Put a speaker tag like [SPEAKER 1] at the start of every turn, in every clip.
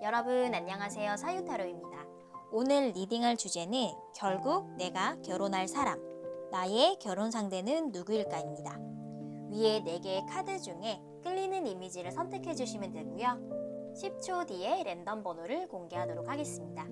[SPEAKER 1] 여러분 안녕하세요. 사유타로입니다. 오늘 리딩할 주제는 결국 내가 결혼할 사람, 나의 결혼 상대는 누구일까입니다. 위에 4개의 카드 중에 끌리는 이미지를 선택해 주시면 되고요. 10초 뒤에 랜덤 번호를 공개하도록 하겠습니다.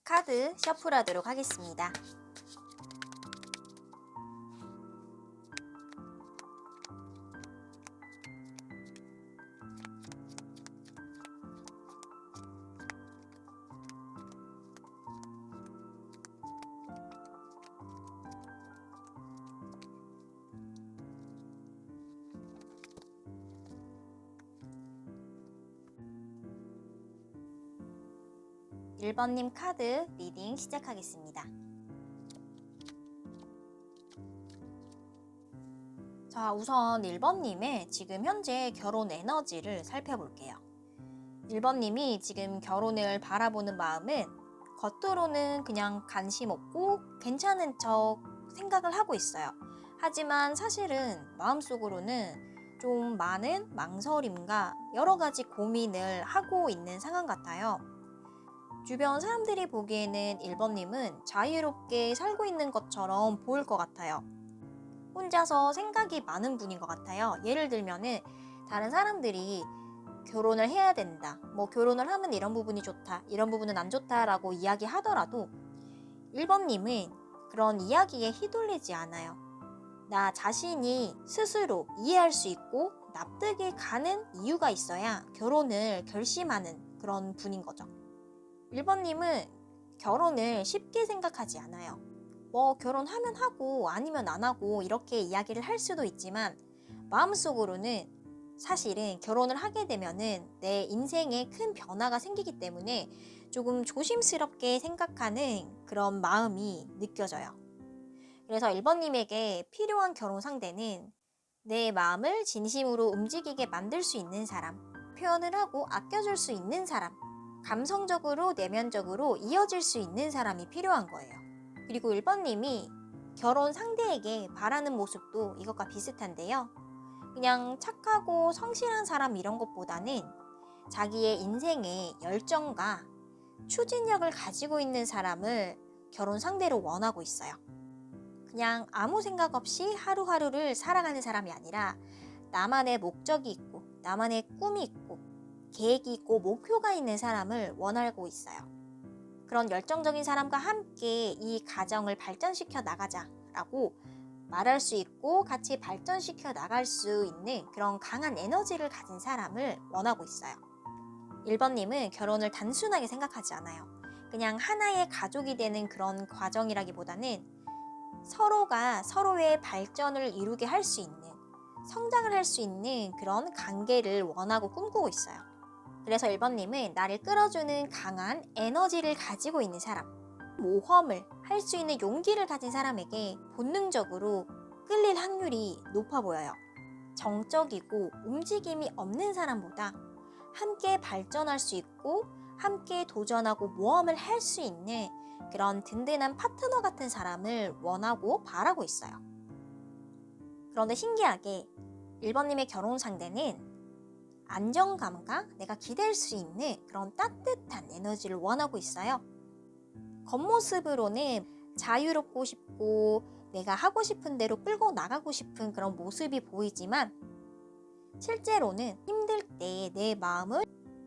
[SPEAKER 1] 카드 셔플하도록 하겠습니다. (1번) 님 카드 리딩 시작하겠습니다. 자, 우선 1번 님의 지금 현재 결혼 에너지를 살펴볼게요. 1번 님이 지금 결혼을 바라보는 마음은 겉으로는 그냥 관심 없고 괜찮은 척 생각을 하고 있어요. 하지만 사실은 마음속으로는 좀 많은 망설임과 여러 가지 고민을 하고 있는 상황 같아요. 주변 사람들이 보기에는 1번 님은 자유롭게 살고 있는 것처럼 보일 것 같아요. 혼자서 생각이 많은 분인 것 같아요. 예를 들면은 다른 사람들이 결혼을 해야 된다, 결혼을 하면 이런 부분이 좋다, 이런 부분은 안 좋다라고 이야기하더라도 1번 님은 그런 이야기에 휘둘리지 않아요. 나 자신이 스스로 이해할 수 있고 납득이 가는 이유가 있어야 결혼을 결심하는 그런 분인 거죠. 1번 님은 결혼을 쉽게 생각하지 않아요. 결혼하면 하고 아니면 안 하고 이렇게 이야기를 할 수도 있지만 마음속으로는 사실은 결혼을 하게 되면은 내 인생에 큰 변화가 생기기 때문에 조금 조심스럽게 생각하는 그런 마음이 느껴져요. 그래서 1번 님에게 필요한 결혼 상대는 내 마음을 진심으로 움직이게 만들 수 있는 사람, 표현을 하고 아껴줄 수 있는 사람, 감성적으로 내면적으로 이어질 수 있는 사람이 필요한 거예요. 그리고 1번 님이 결혼 상대에게 바라는 모습도 이것과 비슷한데요. 그냥 착하고 성실한 사람 이런 것보다는 자기의 인생에 열정과 추진력을 가지고 있는 사람을 결혼 상대로 원하고 있어요. 그냥 아무 생각 없이 하루하루를 살아가는 사람이 아니라 나만의 목적이 있고 나만의 꿈이 있고 계획이 있고 목표가 있는 사람을 원하고 있어요. 그런 열정적인 사람과 함께 이 가정을 발전시켜 나가자라고 말할 수 있고 같이 발전시켜 나갈 수 있는 그런 강한 에너지를 가진 사람을 원하고 있어요. 1번 님은 결혼을 단순하게 생각하지 않아요. 그냥 하나의 가족이 되는 그런 과정이라기보다는 서로가 서로의 발전을 이루게 할 수 있는, 성장을 할 수 있는 그런 관계를 원하고 꿈꾸고 있어요. 그래서 1번 님은 나를 끌어주는 강한 에너지를 가지고 있는 사람, 모험을 할 수 있는 용기를 가진 사람에게 본능적으로 끌릴 확률이 높아 보여요. 정적이고 움직임이 없는 사람보다 함께 발전할 수 있고 함께 도전하고 모험을 할 수 있는 그런 든든한 파트너 같은 사람을 원하고 바라고 있어요. 그런데 신기하게 1번 님의 결혼 상대는 안정감과 내가 기댈 수 있는 그런 따뜻한 에너지를 원하고 있어요. 겉모습으로는 자유롭고 싶고 내가 하고 싶은 대로 끌고 나가고 싶은 그런 모습이 보이지만 실제로는 힘들 때 내 마음을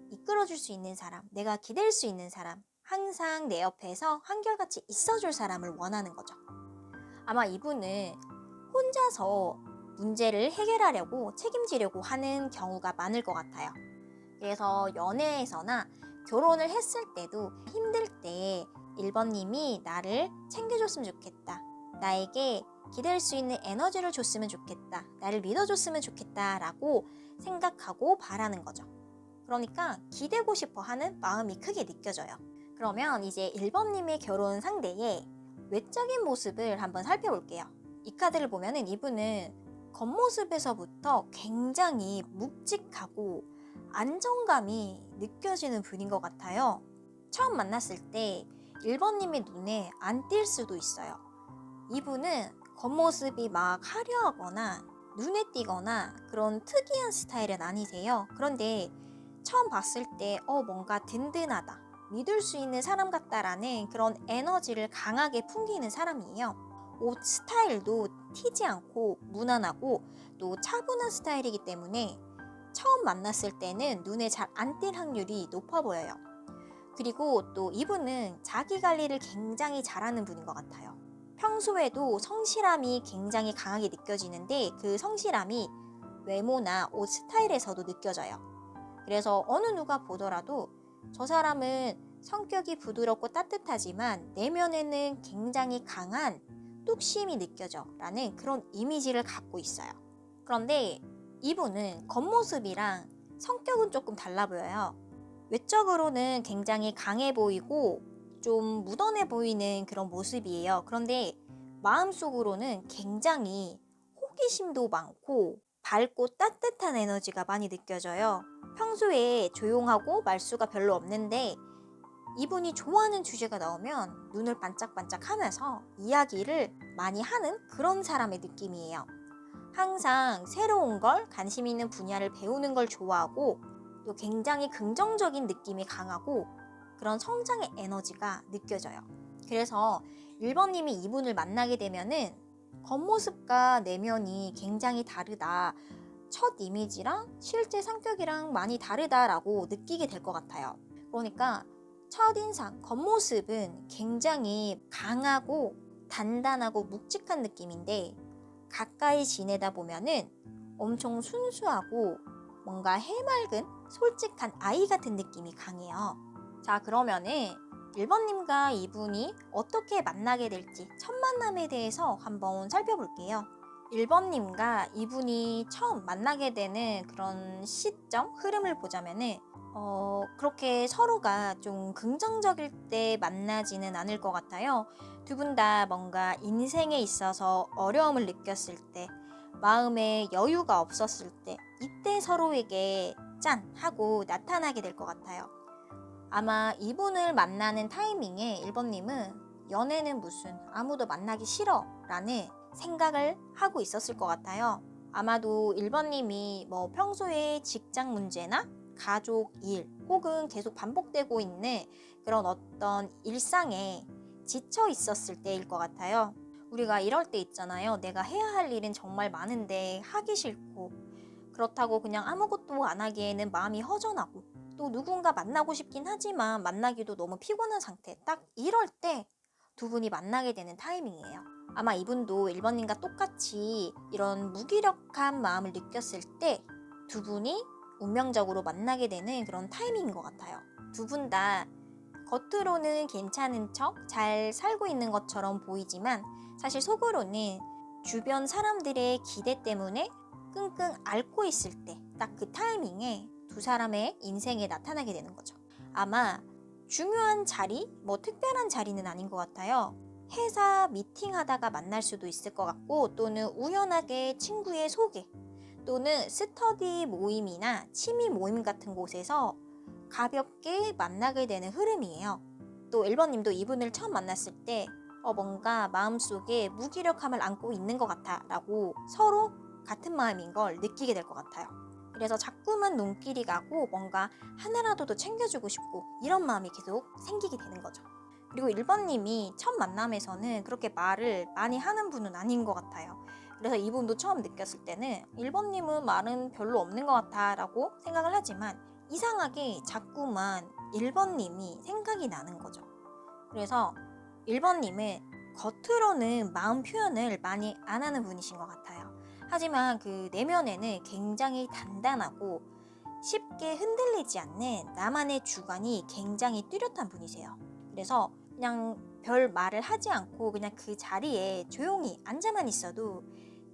[SPEAKER 1] 이끌어줄 수 있는 사람, 내가 기댈 수 있는 사람, 항상 내 옆에서 한결같이 있어줄 사람을 원하는 거죠. 아마 이분은 혼자서 문제를 해결하려고 책임지려고 하는 경우가 많을 것 같아요. 그래서 연애에서나 결혼을 했을 때도 힘들 때 1번 님이 나를 챙겨줬으면 좋겠다, 나에게 기댈 수 있는 에너지를 줬으면 좋겠다, 나를 믿어줬으면 좋겠다 라고 생각하고 바라는 거죠. 그러니까 기대고 싶어 하는 마음이 크게 느껴져요. 그러면 이제 1번 님의 결혼 상대의 외적인 모습을 한번 살펴볼게요. 이 카드를 보면은 이분은 겉모습에서부터 굉장히 묵직하고 안정감이 느껴지는 분인 것 같아요. 처음 만났을 때 1번님의 눈에 안 띌 수도 있어요. 이분은 겉모습이 막 화려하거나 눈에 띄거나 그런 특이한 스타일은 아니세요. 그런데 처음 봤을 때 뭔가 든든하다, 믿을 수 있는 사람 같다라는 그런 에너지를 강하게 풍기는 사람이에요. 옷 스타일도 튀지 않고 무난하고 또 차분한 스타일이기 때문에 처음 만났을 때는 눈에 잘 안 띌 확률이 높아 보여요. 그리고 또 이분은 자기 관리를 굉장히 잘하는 분인 것 같아요. 평소에도 성실함이 굉장히 강하게 느껴지는데 그 성실함이 외모나 옷 스타일에서도 느껴져요. 그래서 어느 누가 보더라도 저 사람은 성격이 부드럽고 따뜻하지만 내면에는 굉장히 강한 뚝심이 느껴져 라는 그런 이미지를 갖고 있어요. 그런데 이분은 겉모습이랑 성격은 조금 달라 보여요. 외적으로는 굉장히 강해 보이고 좀 무던해 보이는 그런 모습이에요. 그런데 마음속으로는 굉장히 호기심도 많고 밝고 따뜻한 에너지가 많이 느껴져요. 평소에 조용하고 말수가 별로 없는데 이분이 좋아하는 주제가 나오면 눈을 반짝반짝 하면서 이야기를 많이 하는 그런 사람의 느낌이에요. 항상 새로운 걸, 관심 있는 분야를 배우는 걸 좋아하고 또 굉장히 긍정적인 느낌이 강하고 그런 성장의 에너지가 느껴져요. 그래서 1번님이 이분을 만나게 되면은 겉모습과 내면이 굉장히 다르다, 첫 이미지랑 실제 성격이랑 많이 다르다라고 느끼게 될 것 같아요. 그러니까 첫인상, 겉모습은 굉장히 강하고 단단하고 묵직한 느낌인데 가까이 지내다 보면은 엄청 순수하고 뭔가 해맑은 솔직한 아이 같은 느낌이 강해요. 자, 그러면은 1번님과 이분이 어떻게 만나게 될지 첫 만남에 대해서 한번 살펴볼게요. 1번님과 이분이 처음 만나게 되는 그런 시점, 흐름을 보자면은 그렇게 서로가 좀 긍정적일 때 만나지는 않을 것 같아요. 두 분 다 뭔가 인생에 있어서 어려움을 느꼈을 때, 마음에 여유가 없었을 때, 이때 서로에게 짠! 하고 나타나게 될 것 같아요. 아마 이분을 만나는 타이밍에 1번님은 연애는 무슨 아무도 만나기 싫어 라는 생각을 하고 있었을 것 같아요. 아마도 1번님이 평소에 직장 문제나 가족 일 혹은 계속 반복되고 있는 그런 어떤 일상에 지쳐 있었을 때일 것 같아요. 우리가 이럴 때 있잖아요. 내가 해야 할 일은 정말 많은데 하기 싫고 그렇다고 그냥 아무것도 안 하기에는 마음이 허전하고 또 누군가 만나고 싶긴 하지만 만나기도 너무 피곤한 상태, 딱 이럴 때 두 분이 만나게 되는 타이밍이에요. 아마 이분도 1번님과 똑같이 이런 무기력한 마음을 느꼈을 때 두 분이 운명적으로 만나게 되는 그런 타이밍인 것 같아요. 두 분 다 겉으로는 괜찮은 척 잘 살고 있는 것처럼 보이지만 사실 속으로는 주변 사람들의 기대 때문에 끙끙 앓고 있을 때 딱 그 타이밍에 두 사람의 인생에 나타나게 되는 거죠. 아마 중요한 자리, 특별한 자리는 아닌 것 같아요. 회사 미팅하다가 만날 수도 있을 것 같고 또는 우연하게 친구의 소개 또는 스터디 모임이나 취미 모임 같은 곳에서 가볍게 만나게 되는 흐름이에요. 또 1번님도 이분을 처음 만났을 때 뭔가 마음속에 무기력함을 안고 있는 것 같아 라고 서로 같은 마음인 걸 느끼게 될 것 같아요. 그래서 자꾸만 눈길이 가고 뭔가 하나라도 더 챙겨주고 싶고 이런 마음이 계속 생기게 되는 거죠. 그리고 1번님이 첫 만남에서는 그렇게 말을 많이 하는 분은 아닌 것 같아요. 그래서 이분도 처음 느꼈을 때는 1번님은 말은 별로 없는 것 같아 라고 생각을 하지만 이상하게 자꾸만 1번님이 생각이 나는 거죠. 그래서 1번님은 겉으로는 마음 표현을 많이 안 하는 분이신 것 같아요. 하지만 그 내면에는 굉장히 단단하고 쉽게 흔들리지 않는 나만의 주관이 굉장히 뚜렷한 분이세요. 그래서 그냥 별 말을 하지 않고 그냥 그 자리에 조용히 앉아만 있어도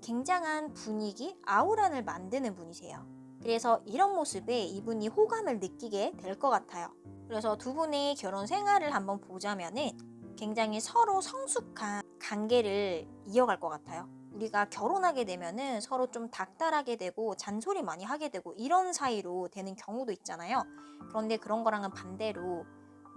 [SPEAKER 1] 굉장한 분위기, 아우라를 만드는 분이세요. 그래서 이런 모습에 이분이 호감을 느끼게 될 것 같아요. 그래서 두 분의 결혼 생활을 한번 보자면은 굉장히 서로 성숙한 관계를 이어갈 것 같아요. 우리가 결혼하게 되면은 서로 좀 닥달하게 되고 잔소리 많이 하게 되고 이런 사이로 되는 경우도 있잖아요. 그런데 그런 거랑은 반대로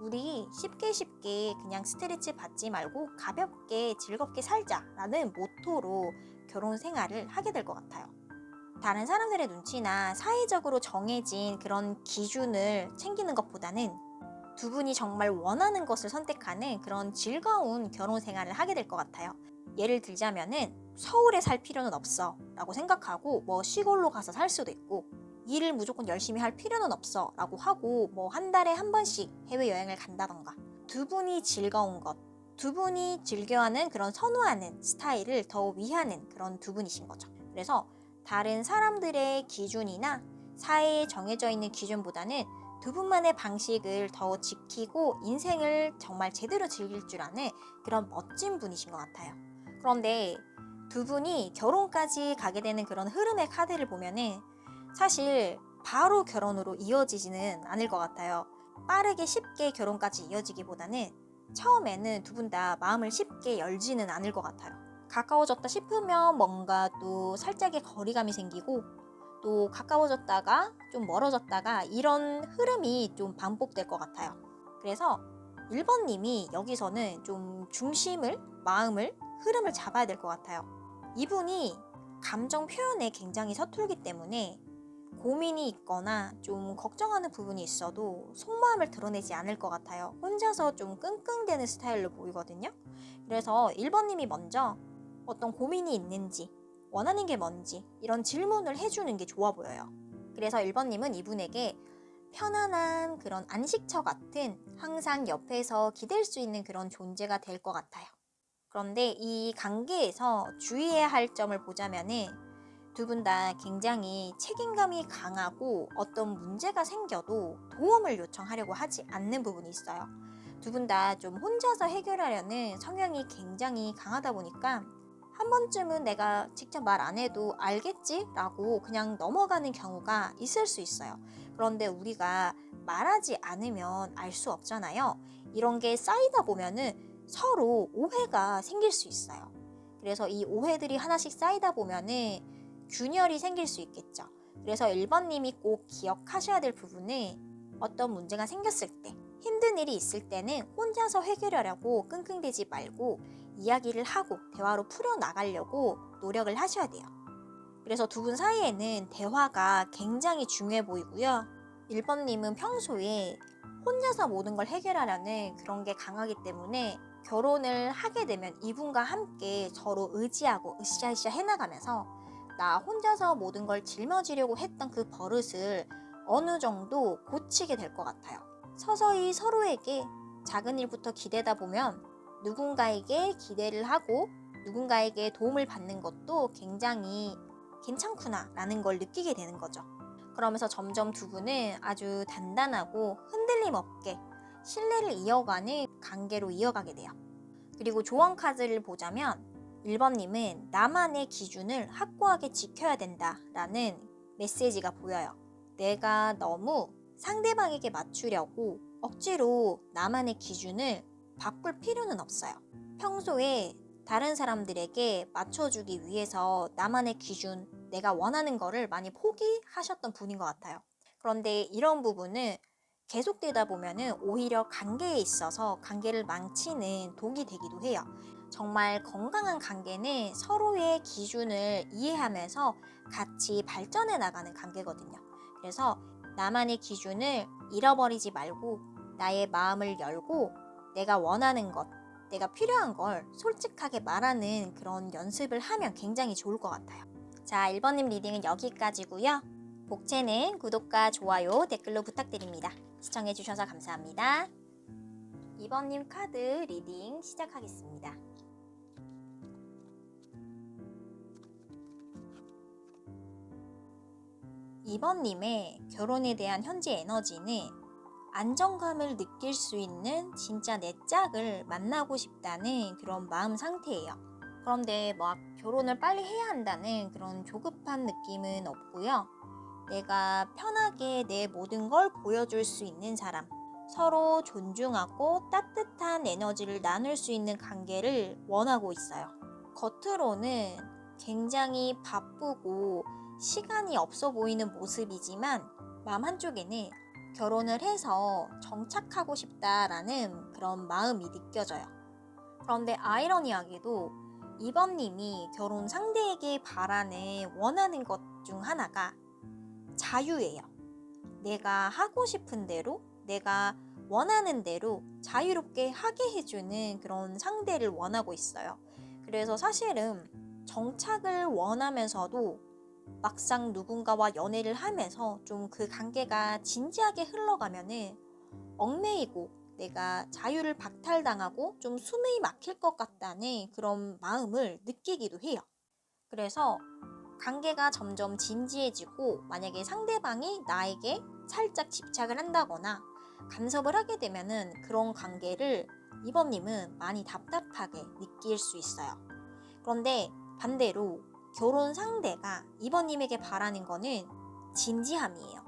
[SPEAKER 1] 우리 쉽게 그냥 스트레스 받지 말고 가볍게 즐겁게 살자라는 모토로 결혼 생활을 하게 될 것 같아요. 다른 사람들의 눈치나 사회적으로 정해진 그런 기준을 챙기는 것보다는 두 분이 정말 원하는 것을 선택하는 그런 즐거운 결혼 생활을 하게 될 것 같아요. 예를 들자면은 서울에 살 필요는 없어 라고 생각하고 뭐 시골로 가서 살 수도 있고, 일을 무조건 열심히 할 필요는 없어 라고 하고 뭐 한 달에 한 번씩 해외여행을 간다던가, 두 분이 즐거운 것, 두 분이 즐겨하는 그런 선호하는 스타일을 더 위하는 그런 두 분이신 거죠. 그래서 다른 사람들의 기준이나 사회에 정해져 있는 기준보다는 두 분만의 방식을 더 지키고 인생을 정말 제대로 즐길 줄 아는 그런 멋진 분이신 것 같아요. 그런데 두 분이 결혼까지 가게 되는 그런 흐름의 카드를 보면은 사실 바로 결혼으로 이어지지는 않을 것 같아요. 빠르게 쉽게 결혼까지 이어지기보다는 처음에는 두 분 다 마음을 쉽게 열지는 않을 것 같아요. 가까워졌다 싶으면 뭔가 또 살짝의 거리감이 생기고, 또 가까워졌다가 좀 멀어졌다가 이런 흐름이 좀 반복될 것 같아요. 그래서 1번님이 여기서는 좀 중심을, 마음을, 흐름을 잡아야 될 것 같아요. 이분이 감정 표현에 굉장히 서툴기 때문에 고민이 있거나 좀 걱정하는 부분이 있어도 속마음을 드러내지 않을 것 같아요. 혼자서 좀 끙끙대는 스타일로 보이거든요. 그래서 1번님이 먼저 어떤 고민이 있는지, 원하는 게 뭔지 이런 질문을 해주는 게 좋아 보여요. 그래서 1번님은 이분에게 편안한 그런 안식처 같은, 항상 옆에서 기댈 수 있는 그런 존재가 될 것 같아요. 그런데 이 관계에서 주의해야 할 점을 보자면은 두 분 다 굉장히 책임감이 강하고 어떤 문제가 생겨도 도움을 요청하려고 하지 않는 부분이 있어요. 두 분 다 좀 혼자서 해결하려는 성향이 굉장히 강하다 보니까 한 번쯤은 내가 직접 말 안 해도 알겠지? 라고 그냥 넘어가는 경우가 있을 수 있어요. 그런데 우리가 말하지 않으면 알 수 없잖아요. 이런 게 쌓이다 보면은 서로 오해가 생길 수 있어요. 그래서 이 오해들이 하나씩 쌓이다 보면은 균열이 생길 수 있겠죠. 그래서 1번님이 꼭 기억하셔야 될 부분은 어떤 문제가 생겼을 때, 힘든 일이 있을 때는 혼자서 해결하려고 끙끙대지 말고 이야기를 하고 대화로 풀어나가려고 노력을 하셔야 돼요. 그래서 두 분 사이에는 대화가 굉장히 중요해 보이고요. 1번님은 평소에 혼자서 모든 걸 해결하려는 그런 게 강하기 때문에 결혼을 하게 되면 이분과 함께 서로 의지하고 으쌰으쌰 해나가면서 나 혼자서 모든 걸 짊어지려고 했던 그 버릇을 어느 정도 고치게 될 것 같아요. 서서히 서로에게 작은 일부터 기대다 보면 누군가에게 기대를 하고 누군가에게 도움을 받는 것도 굉장히 괜찮구나 라는 걸 느끼게 되는 거죠. 그러면서 점점 두 분은 아주 단단하고 흔들림 없게 신뢰를 이어가는 관계로 이어가게 돼요. 그리고 조언 카드를 보자면 1번님은 나만의 기준을 확고하게 지켜야 된다라는 메시지가 보여요. 내가 너무 상대방에게 맞추려고 억지로 나만의 기준을 바꿀 필요는 없어요. 평소에 다른 사람들에게 맞춰주기 위해서 나만의 기준, 내가 원하는 거를 많이 포기하셨던 분인 것 같아요. 그런데 이런 부분은 계속되다 보면은 오히려 관계에 있어서 관계를 망치는 독이 되기도 해요. 정말 건강한 관계는 서로의 기준을 이해하면서 같이 발전해 나가는 관계거든요. 그래서 나만의 기준을 잃어버리지 말고 나의 마음을 열고 내가 원하는 것, 내가 필요한 걸 솔직하게 말하는 그런 연습을 하면 굉장히 좋을 것 같아요. 자, 1번님 리딩은 여기까지고요. 복채는 구독과 좋아요, 댓글로 부탁드립니다. 시청해주셔서 감사합니다. 2번님 카드 리딩 시작하겠습니다. 2번님의 결혼에 대한 현재 에너지는 안정감을 느낄 수 있는 진짜 내 짝을 만나고 싶다는 그런 마음 상태예요. 그런데 막 결혼을 빨리 해야 한다는 그런 조급한 느낌은 없고요. 내가 편하게 내 모든 걸 보여줄 수 있는 사람, 서로 존중하고 따뜻한 에너지를 나눌 수 있는 관계를 원하고 있어요. 겉으로는 굉장히 바쁘고 시간이 없어 보이는 모습이지만 마음 한쪽에는 결혼을 해서 정착하고 싶다라는 그런 마음이 느껴져요. 그런데 아이러니하게도 이번님이 결혼 상대에게 바라는 원하는 것 중 하나가 자유예요. 내가 하고 싶은 대로, 내가 원하는 대로 자유롭게 하게 해주는 그런 상대를 원하고 있어요. 그래서 사실은 정착을 원하면서도 막상 누군가와 연애를 하면서 좀 그 관계가 진지하게 흘러가면은 얽매이고 내가 자유를 박탈당하고 좀 숨이 막힐 것 같다는 그런 마음을 느끼기도 해요. 그래서 관계가 점점 진지해지고 만약에 상대방이 나에게 살짝 집착을 한다거나 간섭을 하게 되면은 그런 관계를 이번님은 많이 답답하게 느낄 수 있어요. 그런데 반대로 결혼 상대가 이번님에게 바라는 거는 진지함이에요.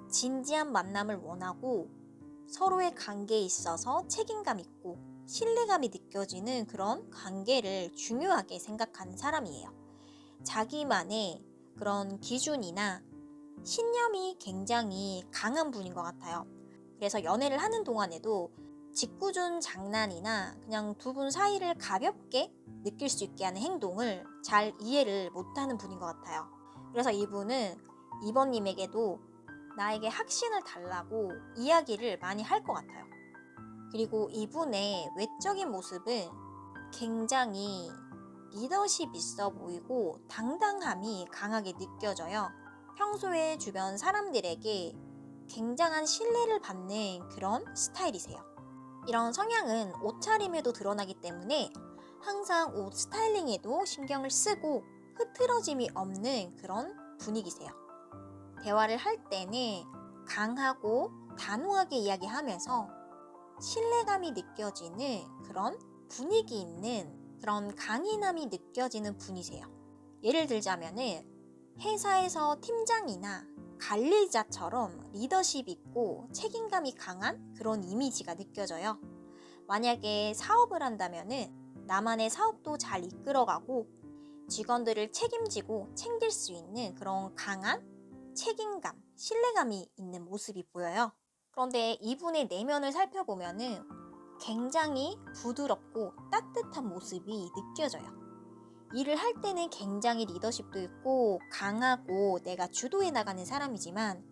[SPEAKER 1] 진지한 만남을 원하고 서로의 관계에 있어서 책임감 있고 신뢰감이 느껴지는 그런 관계를 중요하게 생각하는 사람이에요. 자기만의 그런 기준이나 신념이 굉장히 강한 분인 것 같아요. 그래서 연애를 하는 동안에도 짓궂은 장난이나 그냥 두 분 사이를 가볍게 느낄 수 있게 하는 행동을 잘 이해를 못하는 분인 것 같아요. 그래서 이분은 이번님에게도 나에게 확신을 달라고 이야기를 많이 할 것 같아요. 그리고 이분의 외적인 모습은 굉장히 리더십 있어 보이고 당당함이 강하게 느껴져요. 평소에 주변 사람들에게 굉장한 신뢰를 받는 그런 스타일이세요. 이런 성향은 옷차림에도 드러나기 때문에 항상 옷 스타일링에도 신경을 쓰고 흐트러짐이 없는 그런 분위기세요. 대화를 할 때는 강하고 단호하게 이야기하면서 신뢰감이 느껴지는 그런 분위기 있는 그런 강인함이 느껴지는 분이세요. 예를 들자면은 회사에서 팀장이나 관리자처럼 리더십 있고 책임감이 강한 그런 이미지가 느껴져요. 만약에 사업을 한다면은 나만의 사업도 잘 이끌어가고 직원들을 책임지고 챙길 수 있는 그런 강한 책임감, 신뢰감이 있는 모습이 보여요. 그런데 이분의 내면을 살펴보면은 굉장히 부드럽고 따뜻한 모습이 느껴져요. 일을 할 때는 굉장히 리더십도 있고 강하고 내가 주도해 나가는 사람이지만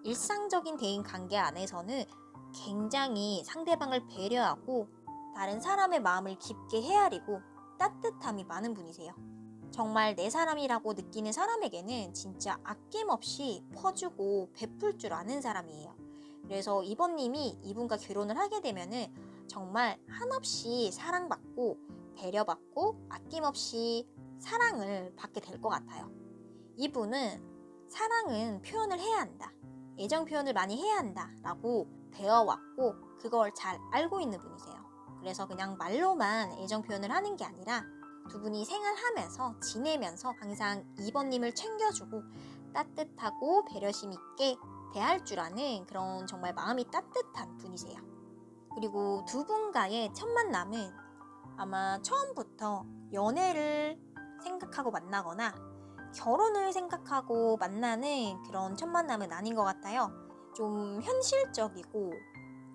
[SPEAKER 1] 일상적인 대인 관계 안에서는 굉장히 상대방을 배려하고 다른 사람의 마음을 깊게 헤아리고 따뜻함이 많은 분이세요. 정말 내 사람이라고 느끼는 사람에게는 진짜 아낌없이 퍼주고 베풀 줄 아는 사람이에요. 그래서 이번님이 이분과 결혼을 하게 되면은 정말 한없이 사랑받고 배려받고 아낌없이 사랑을 받게 될 것 같아요. 이분은 사랑은 표현을 해야 한다. 애정 표현을 많이 해야 한다 라고 배워왔고 그걸 잘 알고 있는 분이세요. 그래서 그냥 말로만 애정 표현을 하는 게 아니라 두 분이 생활하면서 지내면서 항상 이번님을 챙겨주고 따뜻하고 배려심 있게 대할 줄 아는 그런 정말 마음이 따뜻한 분이세요. 그리고 두 분과의 첫 만남은 아마 처음부터 연애를 생각하고 만나거나 결혼을 생각하고 만나는 그런 첫 만남은 아닌 것 같아요. 좀 현실적이고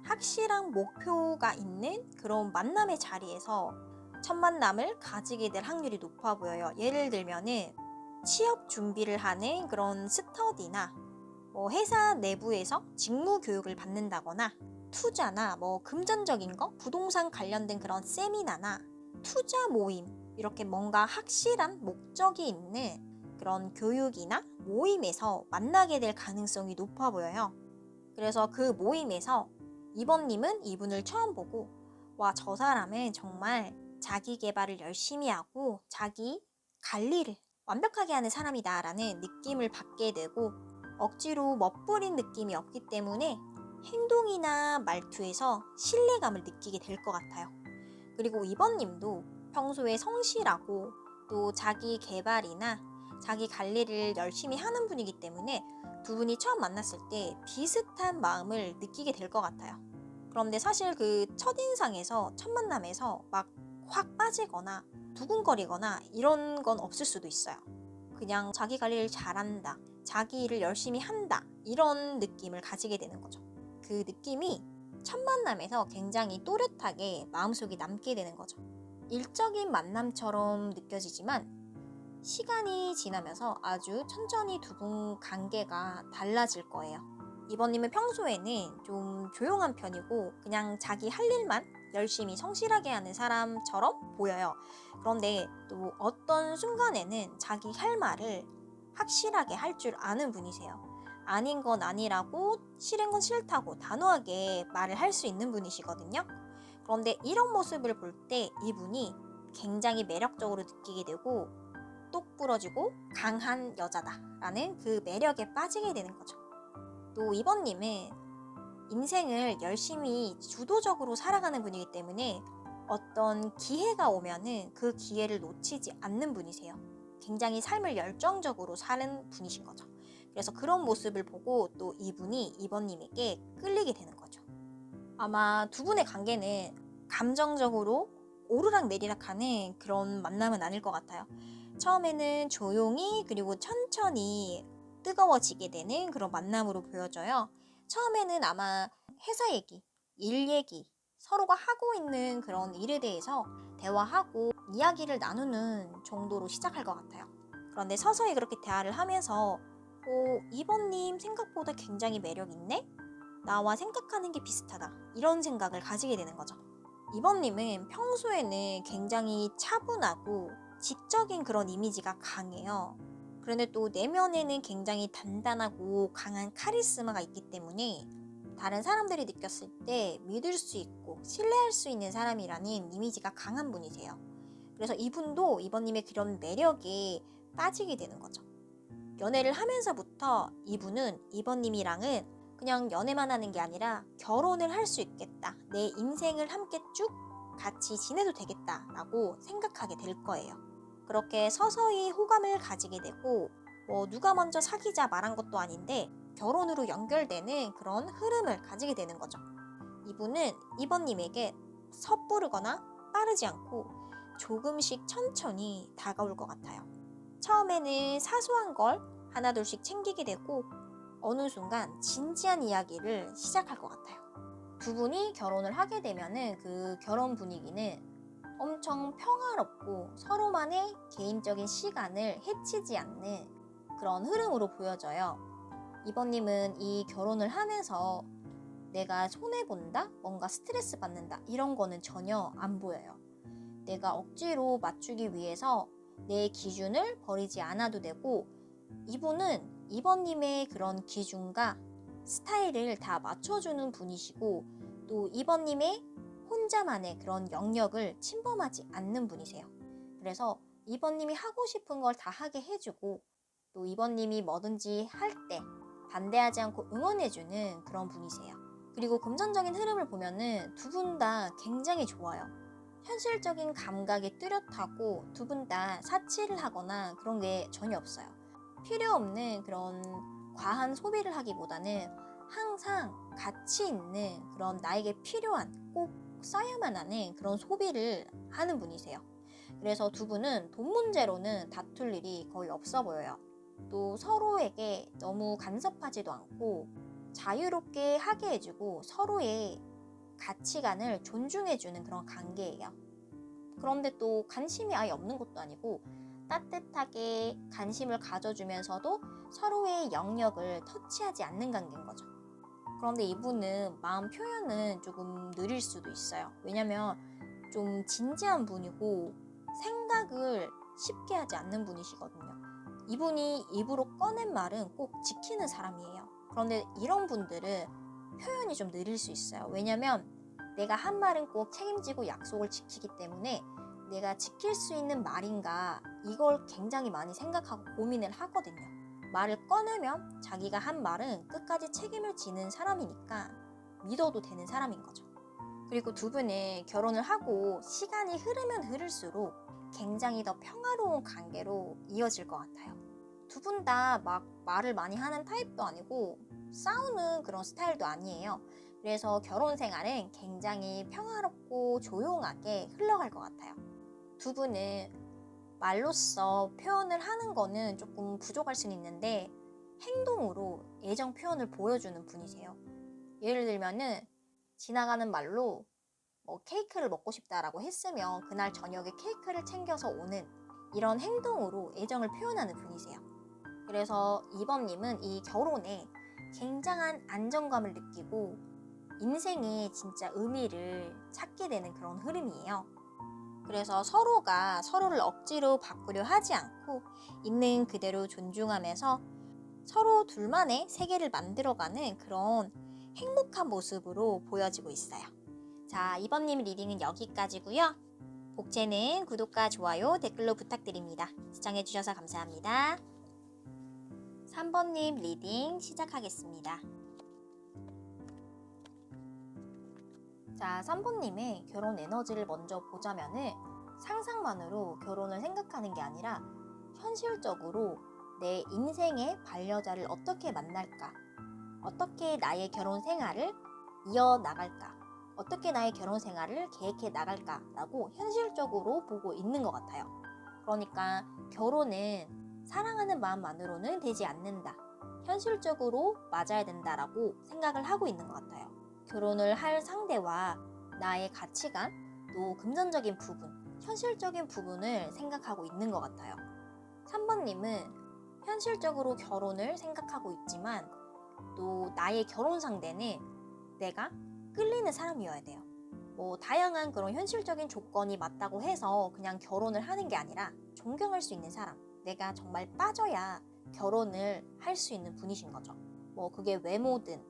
[SPEAKER 1] 확실한 목표가 있는 그런 만남의 자리에서 첫 만남을 가지게 될 확률이 높아 보여요. 예를 들면은 취업 준비를 하는 그런 스터디나 회사 내부에서 직무 교육을 받는다거나 투자나 금전적인 거, 부동산 관련된 그런 세미나나 투자 모임 이렇게 뭔가 확실한 목적이 있는 그런 교육이나 모임에서 만나게 될 가능성이 높아 보여요. 그래서 그 모임에서 이번님은 이분을 처음 보고 와, 저 사람은 정말 자기 개발을 열심히 하고 자기 관리를 완벽하게 하는 사람이다 라는 느낌을 받게 되고 억지로 멋부린 느낌이 없기 때문에 행동이나 말투에서 신뢰감을 느끼게 될 것 같아요. 그리고 이번님도 평소에 성실하고 또 자기 개발이나 자기 관리를 열심히 하는 분이기 때문에 두 분이 처음 만났을 때 비슷한 마음을 느끼게 될 것 같아요. 그런데 사실 그 첫인상에서 첫 만남에서 막 확 빠지거나 두근거리거나 이런 건 없을 수도 있어요. 그냥 자기가 할 일 잘한다, 자기 일을 열심히 한다, 이런 느낌을 가지게 되는 거죠. 그 느낌이 첫 만남에서 굉장히 또렷하게 마음속에 남게 되는 거죠. 일적인 만남처럼 느껴지지만 시간이 지나면서 아주 천천히 두 분 관계가 달라질 거예요. 이번님은 평소에는 좀 조용한 편이고 그냥 자기 할 일만 열심히 성실하게 하는 사람처럼 보여요. 그런데 또 어떤 순간에는 자기 할 말을 확실하게 할 줄 아는 분이세요. 아닌 건 아니라고, 싫은 건 싫다고 단호하게 말을 할 수 있는 분이시거든요. 그런데 이런 모습을 볼 때 이분이 굉장히 매력적으로 느끼게 되고 똑 부러지고 강한 여자다라는 그 매력에 빠지게 되는 거죠. 또 이번님은 인생을 열심히 주도적으로 살아가는 분이기 때문에 어떤 기회가 오면은 그 기회를 놓치지 않는 분이세요. 굉장히 삶을 열정적으로 사는 분이신 거죠. 그래서 그런 모습을 보고 또 이분이 이번님에게 끌리게 되는 거죠. 아마 두 분의 관계는 감정적으로 오르락내리락하는 그런 만남은 아닐 것 같아요. 처음에는 조용히 그리고 천천히 뜨거워지게 되는 그런 만남으로 보여져요. 처음에는 아마 회사 얘기, 일 얘기, 서로가 하고 있는 그런 일에 대해서 대화하고 이야기를 나누는 정도로 시작할 것 같아요. 그런데 서서히 그렇게 대화를 하면서 이번님 생각보다 굉장히 매력 있네? 나와 생각하는 게 비슷하다. 이런 생각을 가지게 되는 거죠. 이번님은 평소에는 굉장히 차분하고 지적인 그런 이미지가 강해요. 그런데 또 내면에는 굉장히 단단하고 강한 카리스마가 있기 때문에 다른 사람들이 느꼈을 때 믿을 수 있고 신뢰할 수 있는 사람이라는 이미지가 강한 분이세요. 그래서 이분도 이번님의 그런 매력에 빠지게 되는 거죠. 연애를 하면서부터 이분은 이번님이랑은 그냥 연애만 하는 게 아니라 결혼을 할 수 있겠다. 내 인생을 함께 쭉 같이 지내도 되겠다라고 생각하게 될 거예요. 그렇게 서서히 호감을 가지게 되고 누가 먼저 사귀자 말한 것도 아닌데 결혼으로 연결되는 그런 흐름을 가지게 되는 거죠. 이분은 이번님에게 섣부르거나 빠르지 않고 조금씩 천천히 다가올 것 같아요. 처음에는 사소한 걸 하나둘씩 챙기게 되고 어느 순간 진지한 이야기를 시작할 것 같아요. 두 분이 결혼을 하게 되면은 그 결혼 분위기는 엄청 평화롭고 서로만의 개인적인 시간을 해치지 않는 그런 흐름으로 보여져요. 이번님은 이 결혼을 하면서 내가 손해본다? 뭔가 스트레스 받는다? 이런 거는 전혀 안 보여요. 내가 억지로 맞추기 위해서 내 기준을 버리지 않아도 되고 이분은 이번님의 그런 기준과 스타일을 다 맞춰주는 분이시고 또 이번님의 혼자만의 그런 영역을 침범하지 않는 분이세요. 그래서 이번님이 하고 싶은 걸 다 하게 해주고 또 이번님이 뭐든지 할 때 반대하지 않고 응원해주는 그런 분이세요. 그리고 금전적인 흐름을 보면은 두 분 다 굉장히 좋아요. 현실적인 감각이 뚜렷하고 두 분 다 사치를 하거나 그런 게 전혀 없어요. 필요 없는 그런 과한 소비를 하기보다는 항상 가치 있는 그런 나에게 필요한 꼭 써야만 하는 그런 소비를 하는 분이세요. 그래서 두 분은 돈 문제로는 다툴 일이 거의 없어 보여요. 또 서로에게 너무 간섭하지도 않고 자유롭게 하게 해주고 서로의 가치관을 존중해주는 그런 관계예요. 그런데 또 관심이 아예 없는 것도 아니고 따뜻하게 관심을 가져주면서도 서로의 영역을 터치하지 않는 관계인 거죠. 그런데 이분은 마음 표현은 조금 느릴 수도 있어요. 왜냐면 좀 진지한 분이고 생각을 쉽게 하지 않는 분이시거든요. 이분이 입으로 꺼낸 말은 꼭 지키는 사람이에요. 그런데 이런 분들은 표현이 좀 느릴 수 있어요. 왜냐면 내가 한 말은 꼭 책임지고 약속을 지키기 때문에 내가 지킬 수 있는 말인가 이걸 굉장히 많이 생각하고 고민을 하거든요. 말을 꺼내면 자기가 한 말은 끝까지 책임을 지는 사람이니까 믿어도 되는 사람인 거죠. 그리고 두 분은 결혼을 하고 시간이 흐르면 흐를수록 굉장히 더 평화로운 관계로 이어질 것 같아요. 두 분 다 막 말을 많이 하는 타입도 아니고 싸우는 그런 스타일도 아니에요. 그래서 결혼 생활은 굉장히 평화롭고 조용하게 흘러갈 것 같아요. 두 분은 말로써 표현을 하는 거는 조금 부족할 수는 있는데 행동으로 애정 표현을 보여주는 분이세요. 예를 들면은 지나가는 말로 뭐 케이크를 먹고 싶다라고 했으면 그날 저녁에 케이크를 챙겨서 오는 이런 행동으로 애정을 표현하는 분이세요. 그래서 2번님은 이 결혼에 굉장한 안정감을 느끼고 인생의 진짜 의미를 찾게 되는 그런 흐름이에요. 그래서 서로가 서로를 억지로 바꾸려 하지 않고 있는 그대로 존중하면서 서로 둘만의 세계를 만들어가는 그런 행복한 모습으로 보여지고 있어요. 자, 2번님 리딩은 여기까지고요. 복채는 구독과 좋아요, 댓글로 부탁드립니다. 시청해주셔서 감사합니다. 3번님 리딩 시작하겠습니다. 자, 3번님의 결혼 에너지를 먼저 보자면은 상상만으로 결혼을 생각하는 게 아니라 현실적으로 내 인생의 반려자를 어떻게 만날까? 어떻게 나의 결혼 생활을 이어나갈까? 어떻게 나의 결혼 생활을 계획해 나갈까라고 현실적으로 보고 있는 것 같아요. 그러니까 결혼은 사랑하는 마음만으로는 되지 않는다. 현실적으로 맞아야 된다라고 생각을 하고 있는 것 같아요. 결혼을 할 상대와 나의 가치관, 또 금전적인 부분, 현실적인 부분을 생각하고 있는 것 같아요. 3번님은 현실적으로 결혼을 생각하고 있지만 또 나의 결혼 상대는 내가 끌리는 사람이어야 돼요. 뭐 다양한 그런 현실적인 조건이 맞다고 해서 그냥 결혼을 하는 게 아니라 존경할 수 있는 사람, 내가 정말 빠져야 결혼을 할 수 있는 분이신 거죠. 뭐 그게 외모든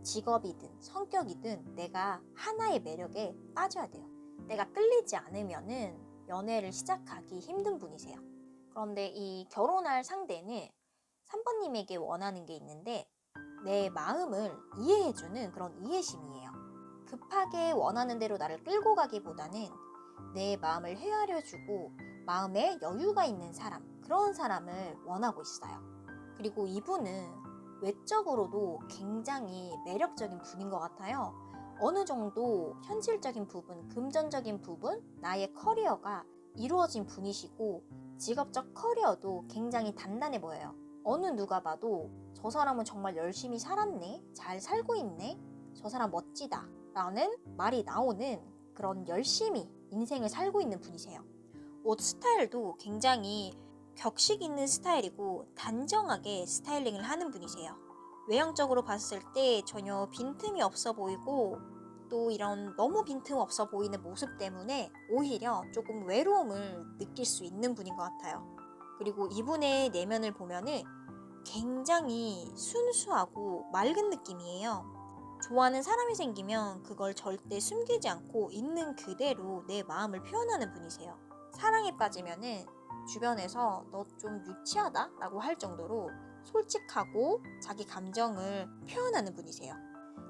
[SPEAKER 1] 직업이든 성격이든 내가 하나의 매력에 빠져야 돼요. 내가 끌리지 않으면은 연애를 시작하기 힘든 분이세요. 그런데 이 결혼할 상대는 3번님에게 원하는 게 있는데 내 마음을 이해해주는 그런 이해심이에요. 급하게 원하는 대로 나를 끌고 가기보다는 내 마음을 헤아려주고 마음에 여유가 있는 사람, 그런 사람을 원하고 있어요. 그리고 이분은 외적으로도 굉장히 매력적인 분인 것 같아요. 어느 정도 현실적인 부분, 금전적인 부분, 나의 커리어가 이루어진 분이시고 직업적 커리어도 굉장히 단단해 보여요. 어느 누가 봐도 저 사람은 정말 열심히 살았네, 잘 살고 있네, 저 사람 멋지다 라는 말이 나오는 그런 열심히 인생을 살고 있는 분이세요. 옷 스타일도 굉장히 격식 있는 스타일이고 단정하게 스타일링을 하는 분이세요. 외형적으로 봤을 때 전혀 빈틈이 없어 보이고 또 이런 너무 빈틈 없어 보이는 모습 때문에 오히려 조금 외로움을 느낄 수 있는 분인 것 같아요. 그리고 이분의 내면을 보면은 굉장히 순수하고 맑은 느낌이에요. 좋아하는 사람이 생기면 그걸 절대 숨기지 않고 있는 그대로 내 마음을 표현하는 분이세요. 사랑에 빠지면은 주변에서 너 좀 유치하다 라고 할 정도로 솔직하고 자기 감정을 표현하는 분이세요.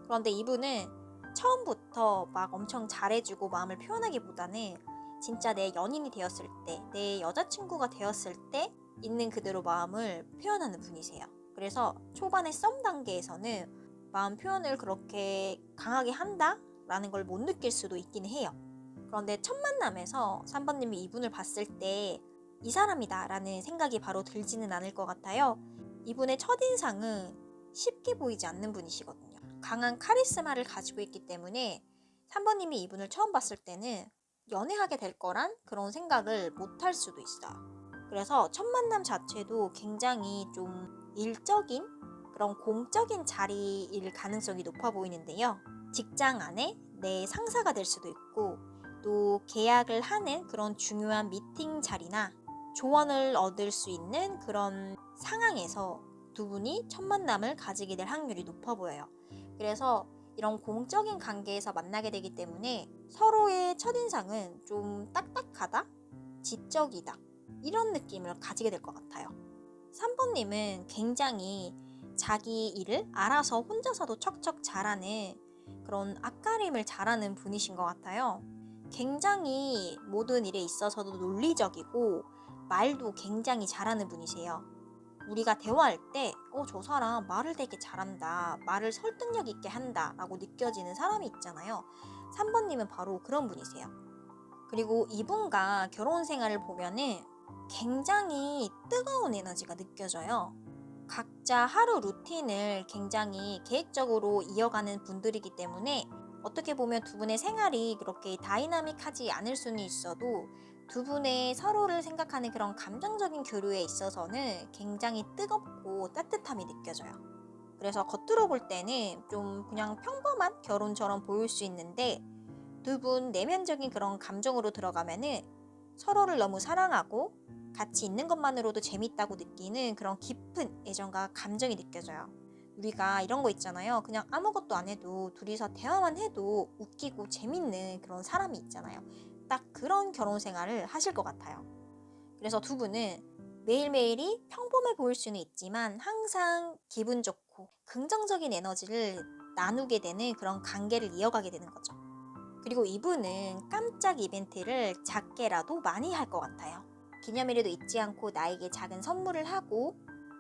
[SPEAKER 1] 그런데 이분은 처음부터 막 엄청 잘해주고 마음을 표현하기보다는 진짜 내 연인이 되었을 때, 내 여자친구가 되었을 때 있는 그대로 마음을 표현하는 분이세요. 그래서 초반의 썸 단계에서는 마음 표현을 그렇게 강하게 한다라는 걸 못 느낄 수도 있긴 해요. 그런데 첫 만남에서 3번님이 이분을 봤을 때 이 사람이다 라는 생각이 바로 들지는 않을 것 같아요. 이분의 첫인상은 쉽게 보이지 않는 분이시거든요. 강한 카리스마를 가지고 있기 때문에 3번님이 이분을 처음 봤을 때는 연애하게 될 거란 그런 생각을 못 할 수도 있어요. 그래서 첫 만남 자체도 굉장히 좀 일적인 그런 공적인 자리일 가능성이 높아 보이는데요. 직장 안에 내 상사가 될 수도 있고 또 계약을 하는 그런 중요한 미팅 자리나 조언을 얻을 수 있는 그런 상황에서 두 분이 첫 만남을 가지게 될 확률이 높아 보여요. 그래서 이런 공적인 관계에서 만나게 되기 때문에 서로의 첫인상은 좀 딱딱하다, 지적이다 이런 느낌을 가지게 될 것 같아요. 3번님은 굉장히 자기 일을 알아서 혼자서도 척척 잘하는 그런 앞가림을 잘하는 분이신 것 같아요. 굉장히 모든 일에 있어서도 논리적이고 말도 굉장히 잘하는 분이세요. 우리가 대화할 때 저 사람 말을 되게 잘한다, 말을 설득력 있게 한다 라고 느껴지는 사람이 있잖아요. 3번님은 바로 그런 분이세요. 그리고 이분과 결혼 생활을 보면은 굉장히 뜨거운 에너지가 느껴져요. 각자 하루 루틴을 굉장히 계획적으로 이어가는 분들이기 때문에 어떻게 보면 두 분의 생활이 그렇게 다이나믹하지 않을 수는 있어도 두 분의 서로를 생각하는 그런 감정적인 교류에 있어서는 굉장히 뜨겁고 따뜻함이 느껴져요. 그래서 겉으로 볼 때는 좀 그냥 평범한 결혼처럼 보일 수 있는데 두 분 내면적인 그런 감정으로 들어가면은 서로를 너무 사랑하고 같이 있는 것만으로도 재밌다고 느끼는 그런 깊은 애정과 감정이 느껴져요. 우리가 이런 거 있잖아요. 그냥 아무것도 안 해도 둘이서 대화만 해도 웃기고 재밌는 그런 사람이 있잖아요. 딱 그런 결혼 생활을 하실 것 같아요. 그래서 두 분은 매일매일이 평범해 보일 수는 있지만 항상 기분 좋고 긍정적인 에너지를 나누게 되는 그런 관계를 이어가게 되는 거죠. 그리고 이분은 깜짝 이벤트를 작게라도 많이 할 것 같아요. 기념일에도 잊지 않고 나에게 작은 선물을 하고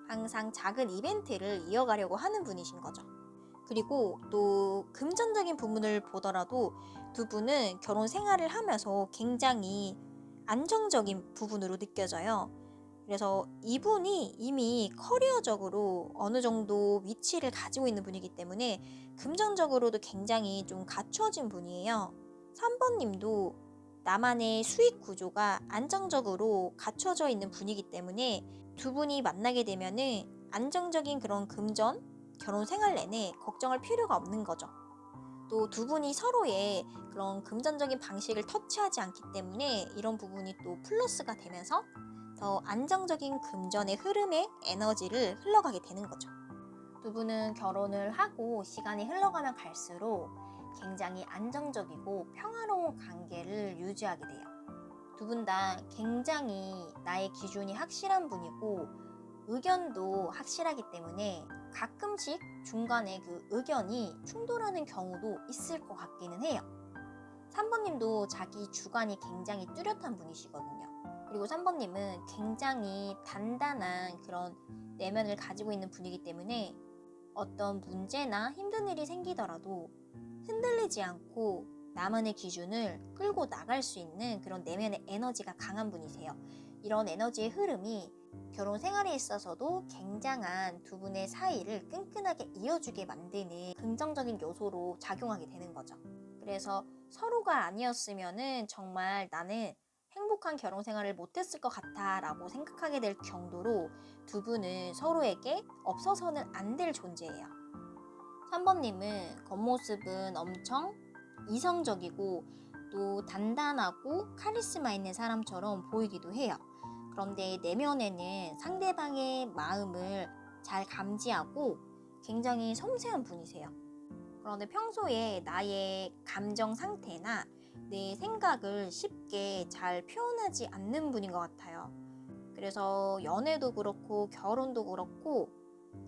[SPEAKER 1] 항상 작은 이벤트를 이어가려고 하는 분이신 거죠. 그리고 또 금전적인 부분을 보더라도 두 분은 결혼 생활을 하면서 굉장히 안정적인 부분으로 느껴져요. 그래서 이분이 이미 커리어적으로 어느 정도 위치를 가지고 있는 분이기 때문에 금전적으로도 굉장히 좀 갖추어진 분이에요. 3번 님도 나만의 수익 구조가 안정적으로 갖춰져 있는 분이기 때문에 두 분이 만나게 되면은 안정적인 그런 금전, 결혼 생활 내내 걱정할 필요가 없는 거죠. 또 두 분이 서로의 그런 금전적인 방식을 터치하지 않기 때문에 이런 부분이 또 플러스가 되면서 더 안정적인 금전의 흐름의 에너지를 흘러가게 되는 거죠. 두 분은 결혼을 하고 시간이 흘러가면 갈수록 굉장히 안정적이고 평화로운 관계를 유지하게 돼요. 두 분 다 굉장히 나의 기준이 확실한 분이고 의견도 확실하기 때문에 가끔씩 중간에 그 의견이 충돌하는 경우도 있을 것 같기는 해요. 3번님도 자기 주관이 굉장히 뚜렷한 분이시거든요. 그리고 3번님은 굉장히 단단한 그런 내면을 가지고 있는 분이기 때문에 어떤 문제나 힘든 일이 생기더라도 흔들리지 않고 나만의 기준을 끌고 나갈 수 있는 그런 내면의 에너지가 강한 분이세요. 이런 에너지의 흐름이 결혼 생활에 있어서도 굉장한 두 분의 사이를 끈끈하게 이어주게 만드는 긍정적인 요소로 작용하게 되는 거죠. 그래서 서로가 아니었으면은 정말 나는 행복한 결혼 생활을 못했을 것 같아 라고 생각하게 될 정도로 두 분은 서로에게 없어서는 안 될 존재예요. 3번님은 겉모습은 엄청 이성적이고 또 단단하고 카리스마 있는 사람처럼 보이기도 해요. 그런데 내면에는 상대방의 마음을 잘 감지하고 굉장히 섬세한 분이세요. 그런데 평소에 나의 감정 상태나 내 생각을 쉽게 잘 표현하지 않는 분인 것 같아요. 그래서 연애도 그렇고 결혼도 그렇고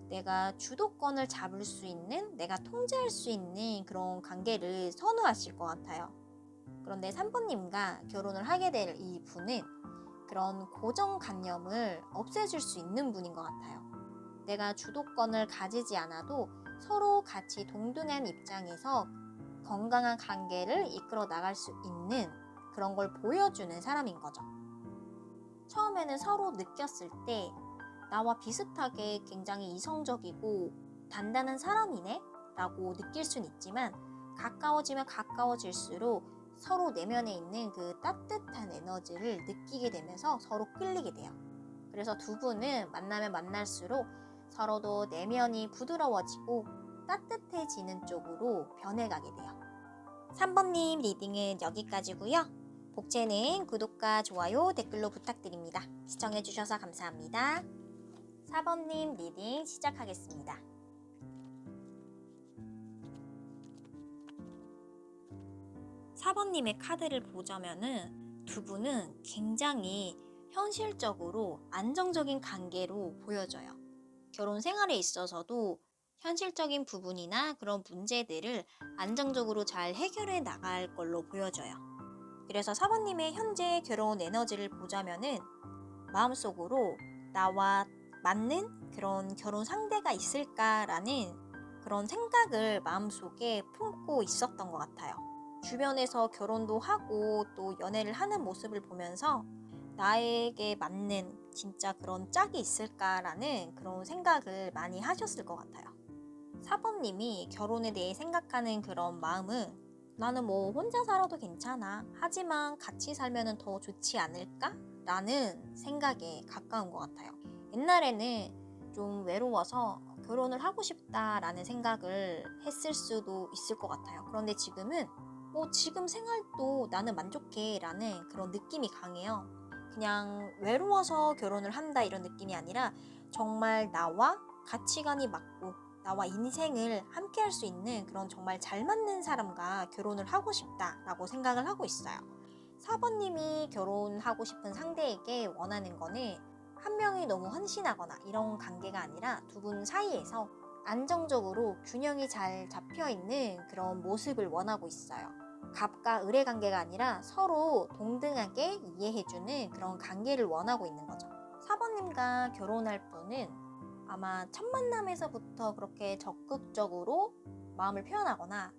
[SPEAKER 1] 내가 주도권을 잡을 수 있는, 내가 통제할 수 있는 그런 관계를 선호하실 것 같아요. 그런데 3번님과 결혼을 하게 될 이 분은 그런 고정관념을 없애줄 수 있는 분인 것 같아요. 내가 주도권을 가지지 않아도 서로 같이 동등한 입장에서 건강한 관계를 이끌어 나갈 수 있는 그런 걸 보여주는 사람인 거죠. 처음에는 서로 느꼈을 때 나와 비슷하게 굉장히 이성적이고 단단한 사람이네 라고 느낄 수는 있지만 가까워지면 가까워질수록 서로 내면에 있는 그 따뜻한 에너지를 느끼게 되면서 서로 끌리게 돼요. 그래서 두 분은 만나면 만날수록 서로도 내면이 부드러워지고 따뜻해지는 쪽으로 변해가게 돼요. 3번님 리딩은 여기까지고요. 복채는 구독과 좋아요, 댓글로 부탁드립니다. 시청해주셔서 감사합니다. 4번님 리딩 시작하겠습니다. 4번님의 카드를 보자면은 두 분은 굉장히 현실적으로 안정적인 관계로 보여져요. 결혼 생활에 있어서도 현실적인 부분이나 그런 문제들을 안정적으로 잘 해결해 나갈 걸로 보여져요. 그래서 4번님의 현재 결혼 에너지를 보자면은 마음속으로 나와 맞는 그런 결혼 상대가 있을까라는 그런 생각을 마음속에 품고 있었던 것 같아요. 주변에서 결혼도 하고 또 연애를 하는 모습을 보면서 나에게 맞는 진짜 그런 짝이 있을까라는 그런 생각을 많이 하셨을 것 같아요. 4번님이 결혼에 대해 생각하는 그런 마음은 나는 뭐 혼자 살아도 괜찮아. 하지만 같이 살면 더 좋지 않을까? 라는 생각에 가까운 것 같아요. 옛날에는 좀 외로워서 결혼을 하고 싶다라는 생각을 했을 수도 있을 것 같아요. 그런데 지금은 뭐 지금 생활도 나는 만족해 라는 그런 느낌이 강해요. 그냥 외로워서 결혼을 한다 이런 느낌이 아니라 정말 나와 가치관이 맞고 나와 인생을 함께 할 수 있는 그런 정말 잘 맞는 사람과 결혼을 하고 싶다라고 생각을 하고 있어요. 4번님이 결혼하고 싶은 상대에게 원하는 거는 한 명이 너무 헌신하거나 이런 관계가 아니라 두 분 사이에서 안정적으로 균형이 잘 잡혀 있는 그런 모습을 원하고 있어요. 갑과 을의 관계가 아니라 서로 동등하게 이해해주는 그런 관계를 원하고 있는 거죠. 4번님과 결혼할 분은 아마 첫 만남에서부터 그렇게 적극적으로 마음을 표현하거나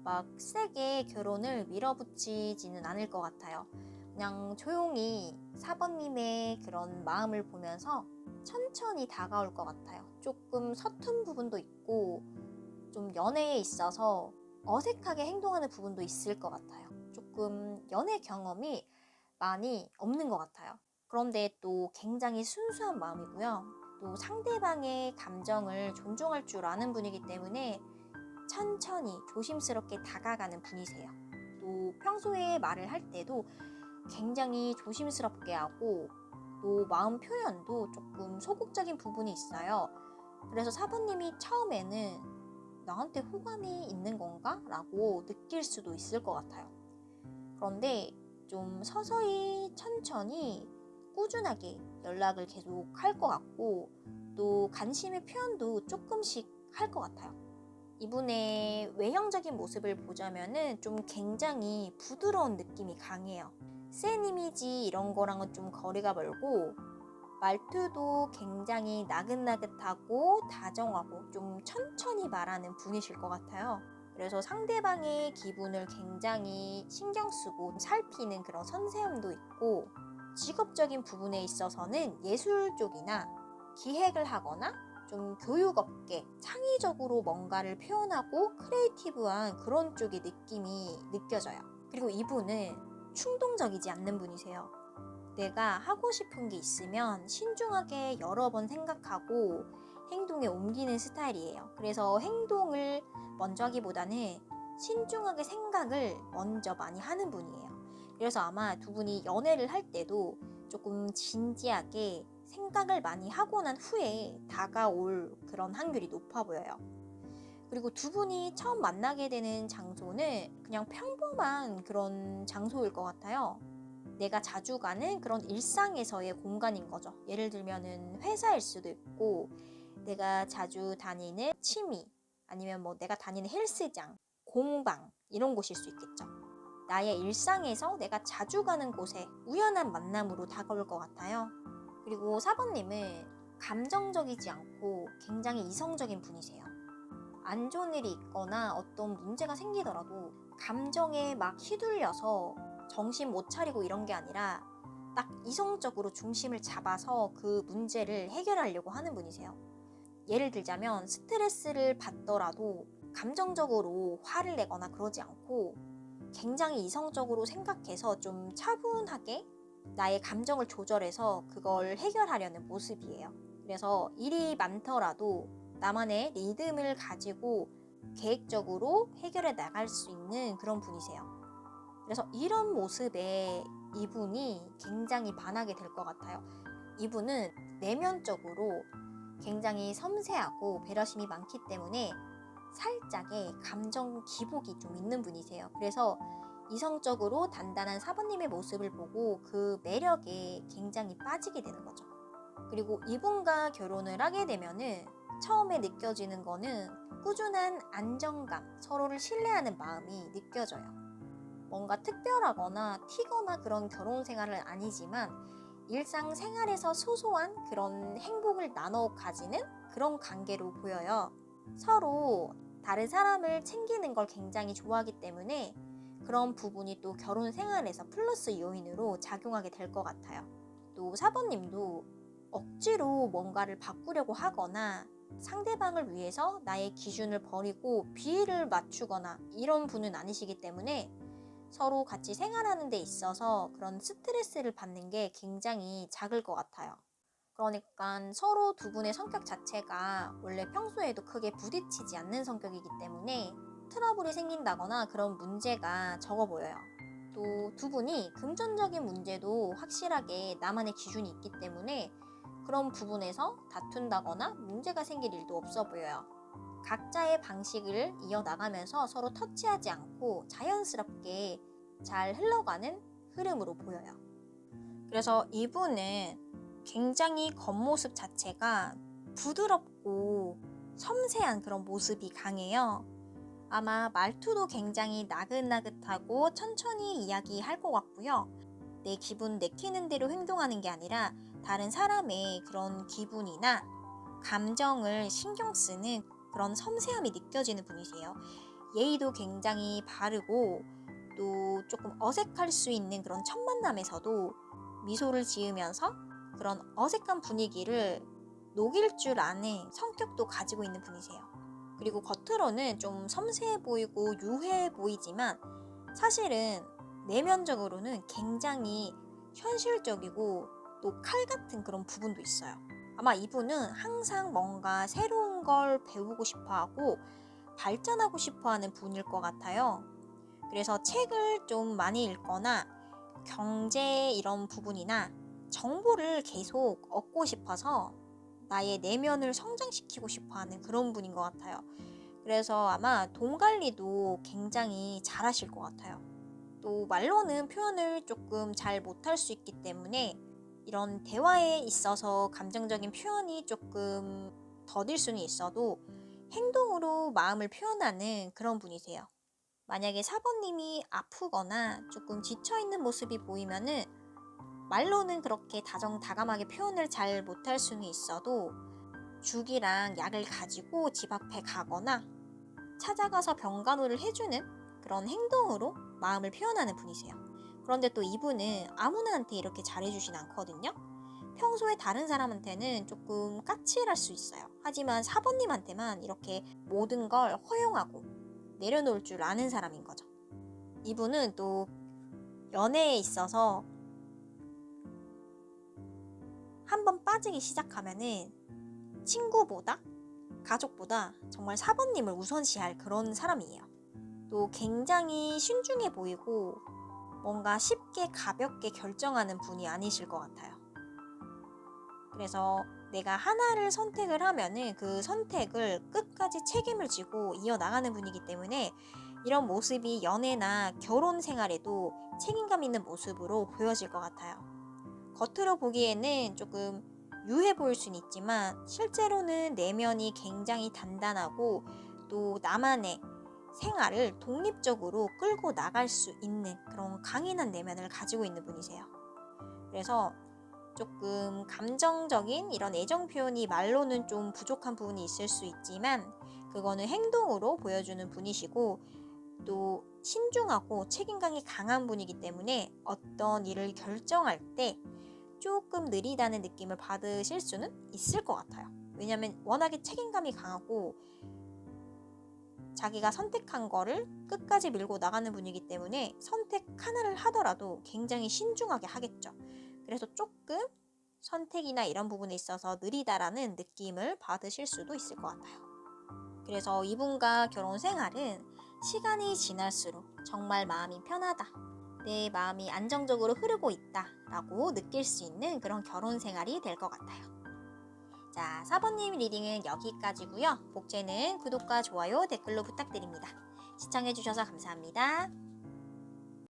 [SPEAKER 1] 막 세게 결혼을 밀어붙이지는 않을 것 같아요. 그냥 조용히 4번님의 그런 마음을 보면서 천천히 다가올 것 같아요. 조금 서툰 부분도 있고 좀 연애에 있어서 어색하게 행동하는 부분도 있을 것 같아요. 조금 연애 경험이 많이 없는 것 같아요. 그런데 또 굉장히 순수한 마음이고요. 또 상대방의 감정을 존중할 줄 아는 분이기 때문에 천천히 조심스럽게 다가가는 분이세요. 또 평소에 말을 할 때도 굉장히 조심스럽게 하고 또 마음 표현도 조금 소극적인 부분이 있어요. 그래서 4번님이 처음에는 나한테 호감이 있는 건가? 라고 느낄 수도 있을 것 같아요. 그런데 좀 서서히 천천히 꾸준하게 연락을 계속 할 것 같고 또 관심의 표현도 조금씩 할 것 같아요. 이분의 외형적인 모습을 보자면은 좀 굉장히 부드러운 느낌이 강해요. 센 이미지 이런 거랑은 좀 거리가 멀고 말투도 굉장히 나긋나긋하고 다정하고 좀 천천히 말하는 분이실 것 같아요. 그래서 상대방의 기분을 굉장히 신경 쓰고 살피는 그런 섬세함도 있고 직업적인 부분에 있어서는 예술 쪽이나 기획을 하거나 좀 교육업계, 창의적으로 뭔가를 표현하고 크리에이티브한 그런 쪽의 느낌이 느껴져요. 그리고 이분은 충동적이지 않는 분이세요. 내가 하고 싶은 게 있으면 신중하게 여러 번 생각하고 행동에 옮기는 스타일이에요. 그래서 행동을 먼저 하기보다는 신중하게 생각을 먼저 많이 하는 분이에요. 그래서 아마 두 분이 연애를 할 때도 조금 진지하게 생각을 많이 하고 난 후에 다가올 그런 확률이 높아 보여요. 그리고 두 분이 처음 만나게 되는 장소는 그냥 평범한 그런 장소일 것 같아요. 내가 자주 가는 그런 일상에서의 공간인 거죠. 예를 들면은 회사일 수도 있고 내가 자주 다니는 취미 아니면 뭐 내가 다니는 헬스장, 공방 이런 곳일 수 있겠죠. 나의 일상에서 내가 자주 가는 곳에 우연한 만남으로 다가올 것 같아요. 그리고 4번님은 감정적이지 않고 굉장히 이성적인 분이세요. 안 좋은 일이 있거나 어떤 문제가 생기더라도 감정에 막 휘둘려서 정신 못 차리고 이런 게 아니라 딱 이성적으로 중심을 잡아서 그 문제를 해결하려고 하는 분이세요. 예를 들자면 스트레스를 받더라도 감정적으로 화를 내거나 그러지 않고 굉장히 이성적으로 생각해서 좀 차분하게 나의 감정을 조절해서 그걸 해결하려는 모습이에요. 그래서 일이 많더라도 나만의 리듬을 가지고 계획적으로 해결해 나갈 수 있는 그런 분이세요. 그래서 이런 모습에 이분이 굉장히 반하게 될 것 같아요. 이분은 내면적으로 굉장히 섬세하고 배려심이 많기 때문에 살짝의 감정 기복이 좀 있는 분이세요. 그래서 이성적으로 단단한 4번님의 모습을 보고 그 매력에 굉장히 빠지게 되는 거죠. 그리고 이분과 결혼을 하게 되면은 처음에 느껴지는 거는 꾸준한 안정감, 서로를 신뢰하는 마음이 느껴져요. 뭔가 특별하거나 튀거나 그런 결혼 생활은 아니지만 일상생활에서 소소한 그런 행복을 나눠 가지는 그런 관계로 보여요. 서로 다른 사람을 챙기는 걸 굉장히 좋아하기 때문에 그런 부분이 또 결혼 생활에서 플러스 요인으로 작용하게 될 것 같아요. 또 4번님도 억지로 뭔가를 바꾸려고 하거나 상대방을 위해서 나의 기준을 버리고 비위를 맞추거나 이런 분은 아니시기 때문에 서로 같이 생활하는 데 있어서 그런 스트레스를 받는 게 굉장히 작을 것 같아요. 그러니까 서로 두 분의 성격 자체가 원래 평소에도 크게 부딪히지 않는 성격이기 때문에 트러블이 생긴다거나 그런 문제가 적어 보여요. 또 두 분이 금전적인 문제도 확실하게 나만의 기준이 있기 때문에 그런 부분에서 다툰다거나 문제가 생길 일도 없어 보여요. 각자의 방식을 이어나가면서 서로 터치하지 않고 자연스럽게 잘 흘러가는 흐름으로 보여요. 그래서 이분은 굉장히 겉모습 자체가 부드럽고 섬세한 그런 모습이 강해요. 아마 말투도 굉장히 나긋나긋하고 천천히 이야기할 것 같고요. 내 기분 내키는 대로 행동하는 게 아니라 다른 사람의 그런 기분이나 감정을 신경 쓰는 그런 섬세함이 느껴지는 분이세요. 예의도 굉장히 바르고 또 조금 어색할 수 있는 그런 첫 만남에서도 미소를 지으면서 그런 어색한 분위기를 녹일 줄 아는 성격도 가지고 있는 분이세요. 그리고 겉으로는 좀 섬세해 보이고 유해해 보이지만 사실은 내면적으로는 굉장히 현실적이고 또 칼 같은 그런 부분도 있어요. 아마 이분은 항상 뭔가 새로운 걸 배우고 싶어 하고 발전하고 싶어 하는 분일 것 같아요. 그래서 책을 좀 많이 읽거나 경제 이런 부분이나 정보를 계속 얻고 싶어서 나의 내면을 성장시키고 싶어 하는 그런 분인 것 같아요. 그래서 아마 돈 관리도 굉장히 잘하실 것 같아요. 또 말로는 표현을 조금 잘 못할 수 있기 때문에 이런 대화에 있어서 감정적인 표현이 조금 더딜 수는 있어도 행동으로 마음을 표현하는 그런 분이세요. 만약에 4번님이 아프거나 조금 지쳐있는 모습이 보이면은 말로는 그렇게 다정다감하게 표현을 잘 못할 수는 있어도 죽이랑 약을 가지고 집 앞에 가거나 찾아가서 병간호를 해주는 그런 행동으로 마음을 표현하는 분이세요. 그런데 또 이분은 아무나한테 이렇게 잘해주진 않거든요. 평소에 다른 사람한테는 조금 까칠할 수 있어요. 하지만 4번님한테만 이렇게 모든 걸 허용하고 내려놓을 줄 아는 사람인 거죠. 이분은 또 연애에 있어서 한번 빠지기 시작하면은 친구보다 가족보다 정말 4번님을 우선시할 그런 사람이에요. 또 굉장히 신중해 보이고 뭔가 쉽게 가볍게 결정하는 분이 아니실 것 같아요. 그래서 내가 하나를 선택을 하면은 그 선택을 끝까지 책임을 지고 이어나가는 분이기 때문에 이런 모습이 연애나 결혼 생활에도 책임감 있는 모습으로 보여질 것 같아요. 겉으로 보기에는 조금 유해 보일 수는 있지만 실제로는 내면이 굉장히 단단하고 또 나만의 생활을 독립적으로 끌고 나갈 수 있는 그런 강인한 내면을 가지고 있는 분이세요. 그래서 조금 감정적인 이런 애정 표현이 말로는 좀 부족한 부분이 있을 수 있지만 그거는 행동으로 보여주는 분이시고 또 신중하고 책임감이 강한 분이기 때문에 어떤 일을 결정할 때 조금 느리다는 느낌을 받으실 수는 있을 것 같아요. 왜냐하면 워낙에 책임감이 강하고 자기가 선택한 거를 끝까지 밀고 나가는 분이기 때문에 선택 하나를 하더라도 굉장히 신중하게 하겠죠. 그래서 조금 선택이나 이런 부분에 있어서 느리다라는 느낌을 받으실 수도 있을 것 같아요. 그래서 이분과 결혼 생활은 시간이 지날수록 정말 마음이 편하다, 내 마음이 안정적으로 흐르고 있다 라고 느낄 수 있는 그런 결혼 생활이 될 것 같아요. 자, 4번님 리딩은 여기까지고요. 복제는 구독과 좋아요, 댓글로 부탁드립니다. 시청해주셔서 감사합니다.